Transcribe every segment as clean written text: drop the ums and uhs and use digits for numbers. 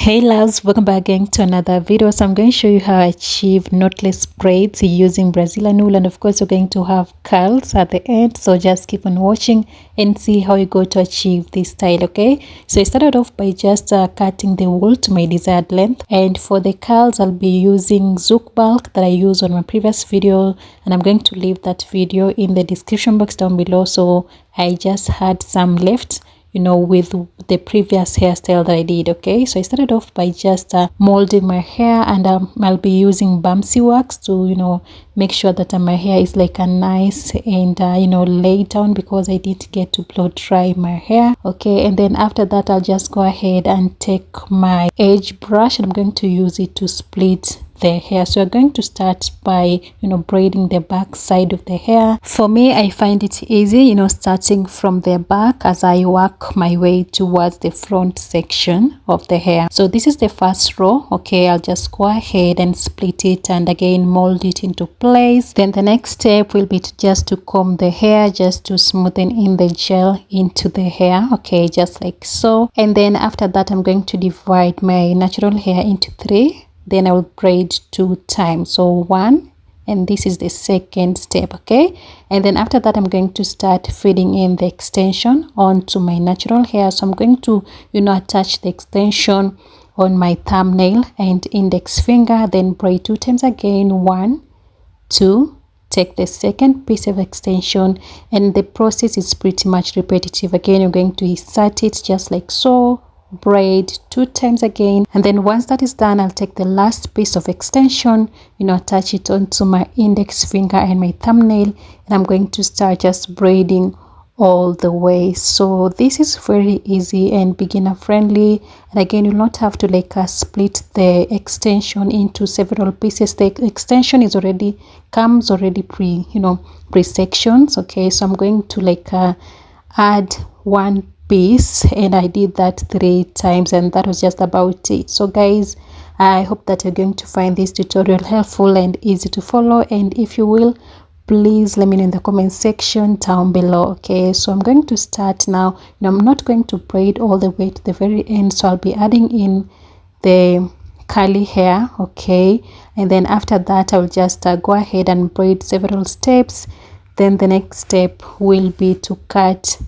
Hey loves, welcome back again to another video. So I'm going to show you how I achieve knotless braids using Brazilian wool, and of course we're going to have curls at the end, so just keep on watching and see how you go to achieve this style. Okay, so I started off by just cutting the wool to my desired length, and for the curls I'll be using Zook bulk that I used on my previous video, and I'm going to leave that video in the description box down below. So I just had some left, you know, with the previous hairstyle that I did. Okay, so I started off by just molding my hair, and I'll be using Bamsi wax to, you know, make sure that my hair is like a nice and you know, laid down, because I didn't get to blow dry my hair. Okay, and then after that I'll just go ahead and take my edge brush, and I'm going to use it to split the hair. So we're going to start by, you know, braiding the back side of the hair. For me, I find it easy, you know, starting from the back as I work my way towards the front section of the hair. So this is the first row. Okay, I'll just go ahead and split it and again mold it into place. Then the next step will be just to comb the hair, just to smoothen in the gel into the hair. Okay, just like so. And then after that I'm going to divide my natural hair into three. Then I will braid 2 times, so 1, and this is the second step. Okay, and then after that I'm going to start feeding in the extension onto my natural hair. So I'm going to, you know, attach the extension on my thumbnail and index finger, then braid 2 times again, 1, 2, take the second piece of extension, and the process is pretty much repetitive. Again, you're going to insert it just like so, braid 2 times again, and then once that is done, I'll take the last piece of extension, you know, attach it onto my index finger and my thumbnail, and I'm going to start just braiding all the way. So this is very easy and beginner friendly, and again, you'll not have to like split the extension into several pieces. The extension is already comes already pre-sections. Okay, so I'm going to like add 1 piece, and I did that 3 times, and that was just about it. So guys, I hope that you're going to find this tutorial helpful and easy to follow, and if you will, please let me know in the comment section down below. Okay, so I'm going to start now. You know, I'm not going to braid all the way to the very end, so I'll be adding in the curly hair. Okay, and then after that I'll just go ahead and braid several steps. Then the next step will be to cut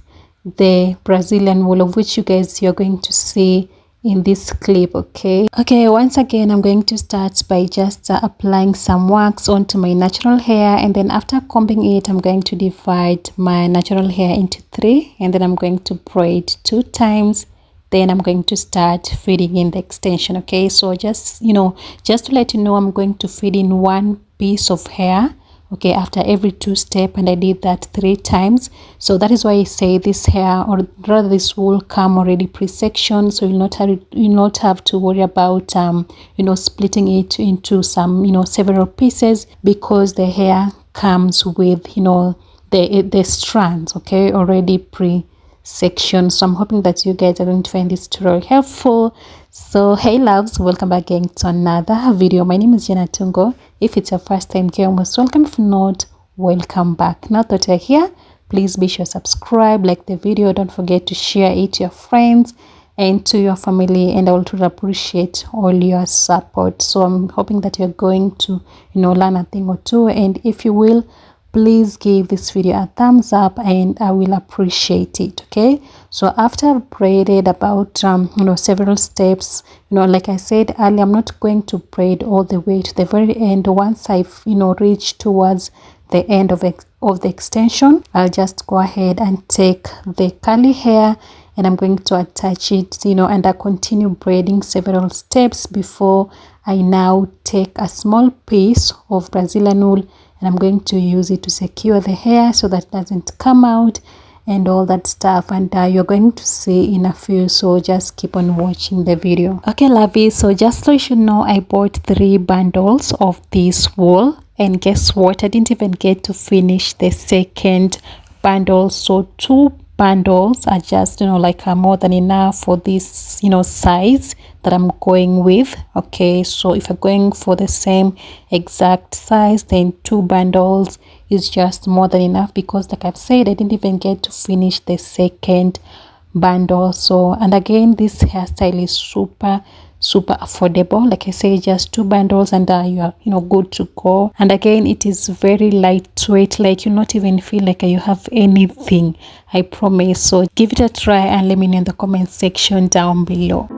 the Brazilian wool, of which you guys, you're going to see in this clip. Okay, once again I'm going to start by just applying some wax onto my natural hair, and then after combing it, I'm going to divide my natural hair into 3, and then I'm going to braid 2 times. Then I'm going to start feeding in the extension. Okay, so just, you know, just to let you know, I'm going to feed in 1 piece of hair, okay, after every 2 steps, and I did that 3 times. So that is why I say this hair, or rather this wool, come already pre-sectioned, so you'll not have to worry about you know, splitting it into some, you know, several pieces, because the hair comes with, you know, the strands, okay, already pre-sectioned. So I'm hoping that you guys are going to find this tutorial helpful. So hey loves, welcome back again to another video. My name is Jana Tungo. If it's your first time here, most welcome. If not, welcome back. Now that you're here, please be sure to subscribe, like the video, don't forget to share it to your friends and to your family, and I will truly appreciate all your support. So I'm hoping that you're going to, you know, learn a thing or two, and if you will, please give this video a thumbs up and I will appreciate it. Okay, so after I've braided about you know, several steps, you know, like I said earlier, I'm not going to braid all the way to the very end. Once I've, you know, reached towards the end of the extension, I'll just go ahead and take the curly hair, and I'm going to attach it, you know, and I continue braiding several steps before I now take a small piece of Brazilian wool, and I'm going to use it to secure the hair so that it doesn't come out and all that stuff, and you're going to see in a few, so just keep on watching the video. Okay lovies, so just so you should know, I bought 3 bundles of this wool, and guess what, I didn't even get to finish the second bundle. So 2 bundles are just, you know, like more than enough for this, you know, size that I'm going with. Okay, so if you're going for the same exact size, then 2 bundles is just more than enough, because like I've said, I didn't even get to finish the second bundle. So, and again, this hairstyle is super super affordable. Like I say, just 2 bundles and you are, you know, good to go. And again, it is very lightweight, like you not even feel like you have anything, I promise. So give it a try and let me know in the comment section down below.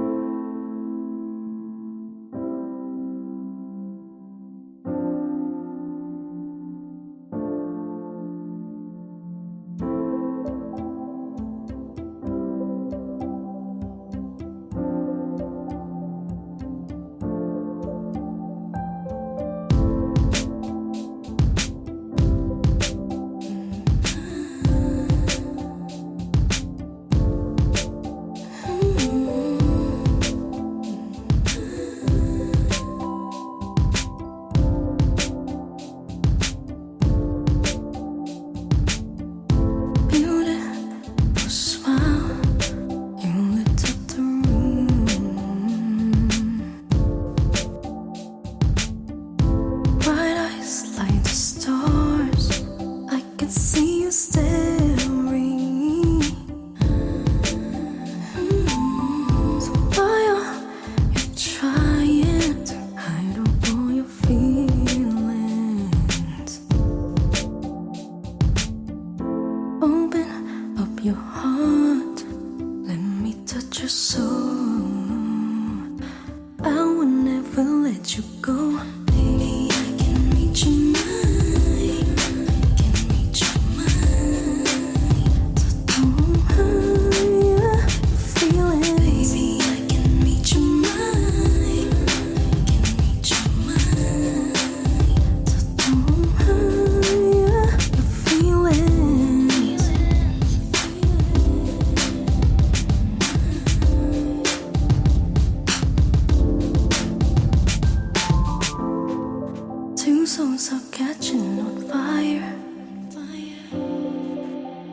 Souls are catching on fire.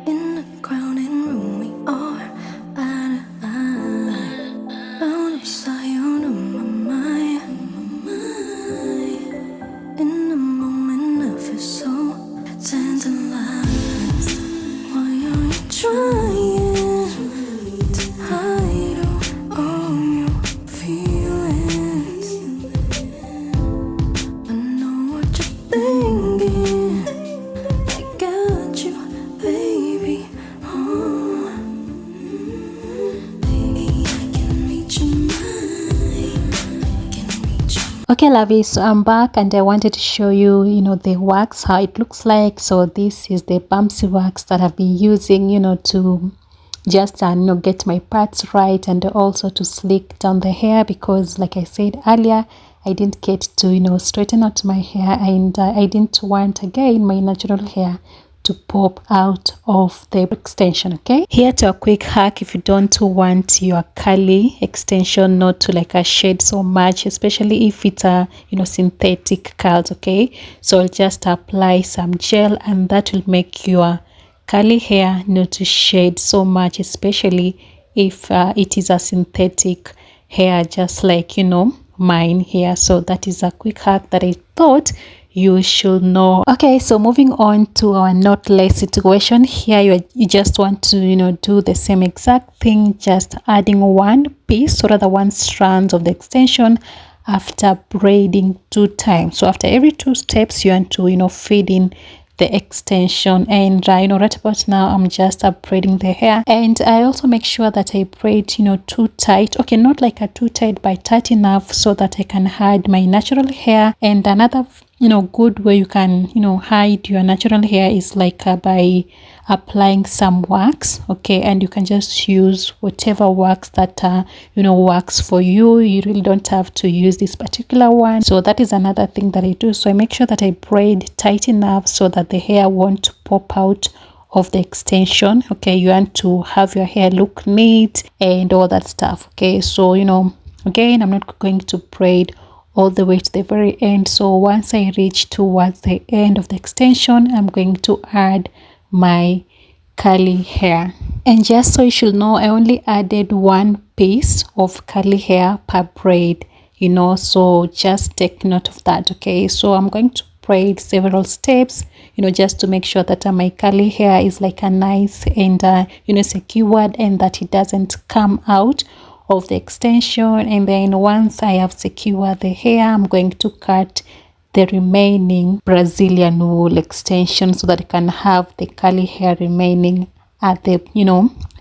In a crowded room we are eye to eye. Out of sight, out of my mind. In the moment I feel so tantalized. Why are you trying to hide all your feelings? I know what you're thinking. I got you, baby. Oh, baby, I can read your mind. I can read your mind. Okay, lovies, so I'm back and I wanted to show you, you know, the wax, how it looks like. So this is the bumpsy wax that I've been using, you know, to just you know, get my parts right and also to slick down the hair, because like I said earlier, I didn't get to, you know, straighten out my hair, and I didn't want again my natural hair to pop out of the extension. Okay, here to a quick hack if you don't want your curly extension not to like a shade so much, especially if it's a, you know, synthetic curls. Okay, so I'll just apply some gel and that will make your curly hair not to shade so much, especially if it is a synthetic hair, just like, you know, mine here. So that is a quick hack that I thought you should know. Okay, so moving on to our knotless situation. Here you just want to, you know, do the same exact thing, just adding one piece or rather one strand of the extension after braiding 2 times. So after every 2 steps you want to, you know, feed in the extension. And you know, right about now I'm just braiding the hair, and I also make sure that I braid, you know, too tight. Okay, not like a too tight, but tight enough so that I can hide my natural hair. And another, you know, good way you can, you know, hide your natural hair is like by applying some wax. Okay, and you can just use whatever wax that you know, works for you. You really don't have to use this particular one. So that is another thing that I do. So I make sure that I braid tight enough so that the hair won't pop out of the extension. Okay, you want to have your hair look neat and all that stuff. Okay, so, you know, again, I'm not going to braid all the way to the very end. So once I reach towards the end of the extension, I'm going to add my curly hair. And just so you should know, I only added 1 piece of curly hair per braid, you know, so just take note of that. Okay, so I'm going to braid several steps, you know, just to make sure that my curly hair is like a nice and you know, secured, and that it doesn't come out of the extension. And then once I have secured the hair, I'm going to cut the remaining Brazilian wool extension so that I can have the curly hair remaining at the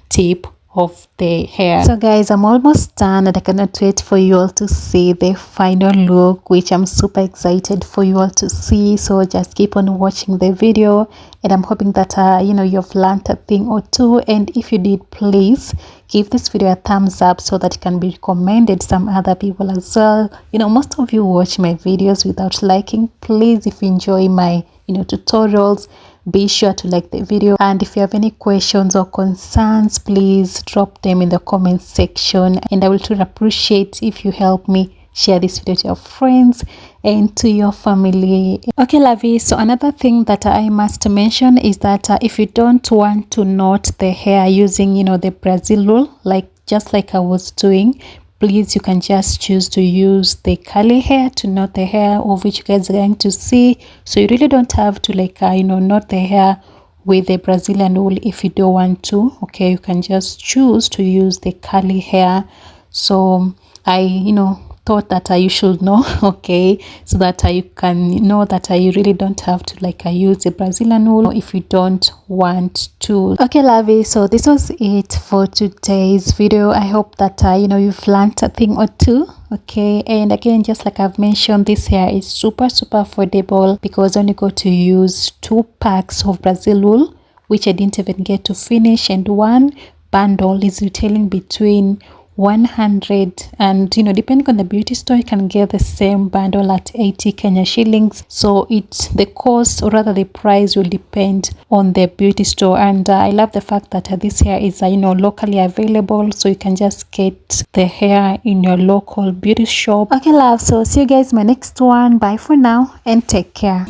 tip of the hair. So guys, I'm almost done and I cannot wait for you all to see the final look, which I'm super excited for you all to see. So just keep on watching the video, and I'm hoping that you've learned a thing or two. And if you did, please give this video a thumbs up so that it can be recommended some other people as well. Most of you watch my videos without liking. Please, if you enjoy my tutorials, be sure to like the video, and if you have any questions or concerns, please drop them in the comment section, and I will truly appreciate if you help me share this video to your friends and to your family. Okay, lovey, so another thing that I must mention is that if you don't want to knot the hair using the Brazil wool, just like I was doing, please, you can just choose to use the curly hair to knot the hair, of which you guys are going to see. So you really don't have to knot the hair with the Brazilian wool if you don't want to. Okay, you can just choose to use the curly hair. So I thought that you should know, okay, so that you can know that you really don't have to use the Brazilian wool if you don't want to. Okay, lovey, so this was it for today's video. I hope that you've learned a thing or two. Okay, and again, just like I've mentioned, this hair is super affordable because I only got to use 2 packs of Brazil wool, which I didn't even get to finish, and one bundle is retailing between 100 and depending on the beauty store, you can get the same bundle at 80 Kenya shillings. So the cost, or rather the price, will depend on the beauty store. And I love the fact that this hair is locally available, so you can just get the hair in your local beauty shop. Okay, love, so see you guys in my next one. Bye for now and take care.